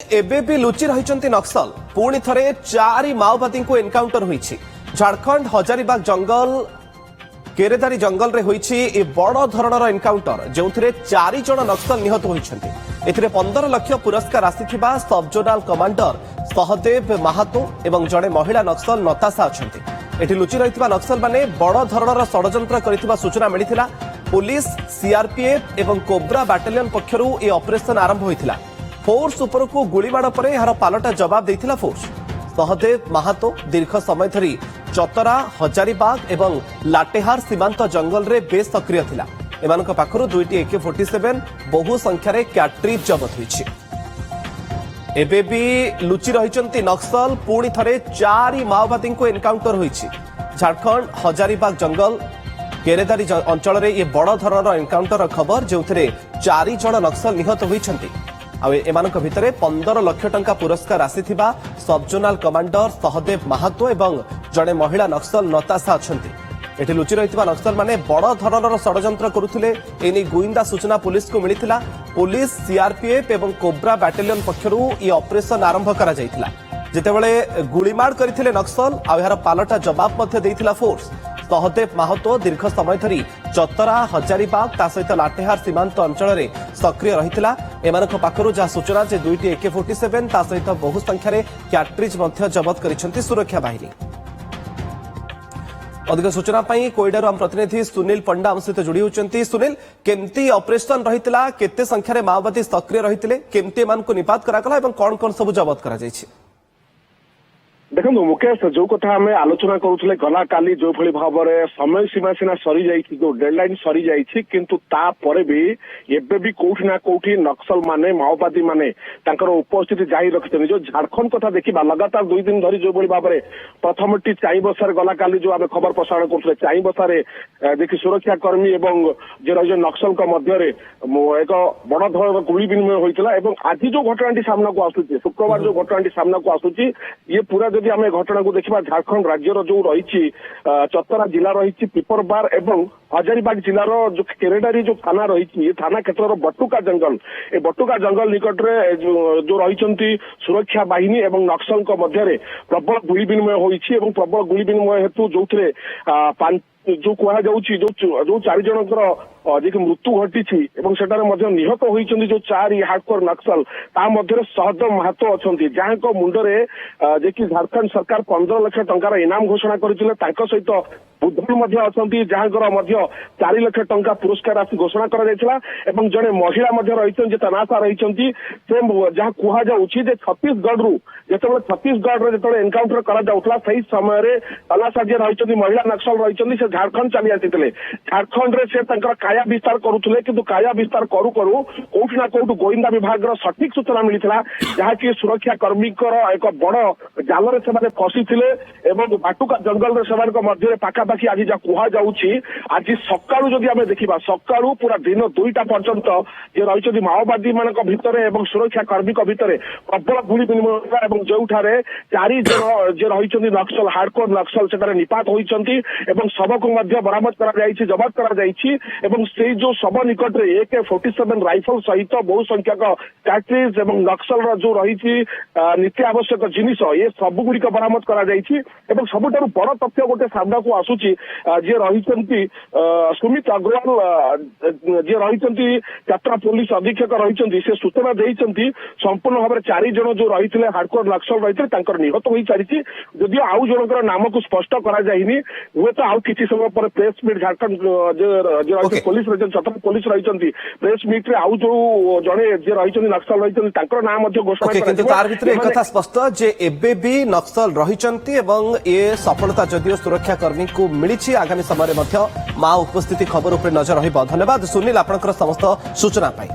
एबे भी लुचि रही नक्सल पुणी थरे 4 माओवादी को एनकाउंटर होईछि। झारखंड हजारीबाग जंगल केरेदारी जंगल रे होईछि ए बड़ धरणर एनकाउंटर जोंथिरे 4 जण नक्सल निहत होईछन्ति। एथिरे 15 लाख पुरस्कार आसीथिबा सब जोनाल कमांडर सहदेव महातो एवं जड़े महिला नक्सल नताशा अछन्ति। एठी लुचि रहितबा नक्सल माने बड़ धरणर षडयंत्र करितबा सूचना मिलिथिला। पुलिस सीआरपीएफ एवं कोब्रा बाटालियन पक्षरु ए ऑपरेशन आरंभ होइथिला। फोर्स उपर को गुलीबाड़ पर यार पालटा जवाब देथिला फोर्स। सहदेव महातो दीर्घ समय धरी चतरा हजारीबाग एवं लाटेहार सीमांत जंगल रे बेस सक्रिय थिला। एमानक पाखरु 2टी AK-47 बहु संख्यारे कैट्रिज जबत होईछि। एबे भी लुचि रहिचंती नक्सल पुणी थरे 4 माओवादी को एनकाउंटर होईछि। झारखंड हजारीबाग जंगल केरेदारी अंचल रे ये बड़ धरणर एनकाउंटर खबर जोंथरे 4 जण नक्सल निहत होईछंती। एमानक भितरे 15 लाख टंका पुरस्कार आसीथिबा सब जोनाल कमांडर सहदेव महातो एवं जड़े महिला नक्सल नताशा अछंती। एठी लुचि रहितबा नक्सल माने बड़ धरणर षडयंत्र करुथिले। एनी गुइंदा सूचना पुलिस को मिलिथिला। पुलिस सीआरपीएफ एवं कोब्रा बाटालियन पक्षरु ई ऑपरेशन आरंभ करा जायथिला। जेतेबेले गुलीमार करिथिले नक्सल आ यार पालटा जवाब मध्ये देइथिला फोर्स। सहदेव महातो दीर्घ समय धरी चतरा हजारीबाग ता सहित लाटेहार सीमांत अंचल रे सक्रिय रहिथिला। एमानक पाखरु जा सूचना जे 2टी AK-47 ता सहित बहु संख्या रे कैट्रिज मध्ये जबत करिसंती सुरक्षा बाहिनी। अधिक सूचना पाई कोइडार हम प्रतिनिधि सुनील पंडा हम सहित जोड़ी होचंती। सुनील, केमती ऑपरेशन रहितिला, केते संख्या रे माओवादी सक्रिय रहितिले, केमती मान को निपात करा गला एवं कोन कोन सब जबत करा जायछि? देखो मुकेश जो कथा आम आलोचना करुले गला काली जो भली भाव में समय सीमा सीना सरी जाइए जो डेडलाइन सरी जाइए किंतु तापर भी एबे भी कोठी ना कोठी नक्सल माने माओवादी माने तांकर उपस्थिति जारी रखिते। जो झारखंड कथा देखा लगातार 2 दिन धरी जो भली भाव में प्रथमटी चाईबसार गला काली जो आम खबर प्रसारण करुले चाईबसार देखी सुरक्षा कर्मी एवं जो नक्सल मध्य एक बड़ धरण गुली विनिमय होता है। आज जो घटना सामना को आसूची शुक्रवार जो घटना सामना को आसूची ये पूरा जदि आम घटना को देखा झारखंड राज्यर जो रही चतरा जिला रही पिपरबार एवं हजारीबाग जिलार जो केरेडारी जो थाना रही थाना क्षेत्र बटुका जंगल ए बटुका जंगल निकट में जो रही सुरक्षा बाहिनी एवं नक्सल मध्य प्रबल गुली विनिमय होती प्रबल गुली विनिमय हेतु जो जो कह जो 4 जनकर मृत्यु घटी निहत होती जो 4 हार्डकोर नक्सल ता मध्य सहदेव महातो अच्छा जहाँ मुंडरे जे कि झारखंड सरकार 15 लाख टंकार इनाम घोषणा करथिले। तांको सहित बुद्धल जहाँ 4 लाख टंका पुरस्कार राशि घोषणा करा जायतिला एवं जड़े महिला रही तनाशा रही जहाँ कहुच्छी छत्तीसगढ़ रु जो छत्तीसगढ़ जो एनकाउंटर करा समय तनाशा जी रही महिला नक्सल रही से झारखंड चली आसी झारखंड रे से काया विस्तार करुले किंतु काया विस्तार करू करू कोठी ना कोठी गोइंदा विभाग सठिक सूचना मिलता जहाँकि सुरक्षा कर्मी एक बड़ जाल से फसी एवं बाटुका जंगल से पाखापाखि आज जहाँ कहुच्छी आज सका आम देखा सका पूरा दिन 2टा पर्यंत जे रही माओवादी मान भितर एवं सुरक्षा कर्मी भितर प्रबल गुली विनिमय जो 4 जन जे रही नक्सल हार्डकोर नक्सल से निपात होती शव को बरामद जबत कर जो शव निकट में AK-47 राइफल सहित बहु संख्यक कैट्रिज एवं नक्सल जो रही नित्य आवश्यक जिनिस ये सबुगुड़िक बरामद कर सबुठ बड़ तथ्य गोटे सामना को आसूची जे रही सुमित अग्रवाल जे रही यात्रा पुलिस अधीक्षक रही से सूचना देती संपूर्ण भाव में 4 जन जो रही हार्डकोर नक्सल रही निहत हो सारी जदिव आउ जनकर नाम को स्पष्ट कराई हुए तो आउ किसी समय पर press meet Jharkhand police Chatra police रही प्रेस मीट रे आउ जो जड़े रही नक्सल रही नाम घोषणा स्पष्ट जे एबे भी नक्सल रही ये सफलता जदिव सुरक्षा कर्मी को मिली आगामी समय माओ उपस्थिति खबर उपर नजर रहिबा। धन्यवाद सुनील आपनकर समस्त सूचना पाई।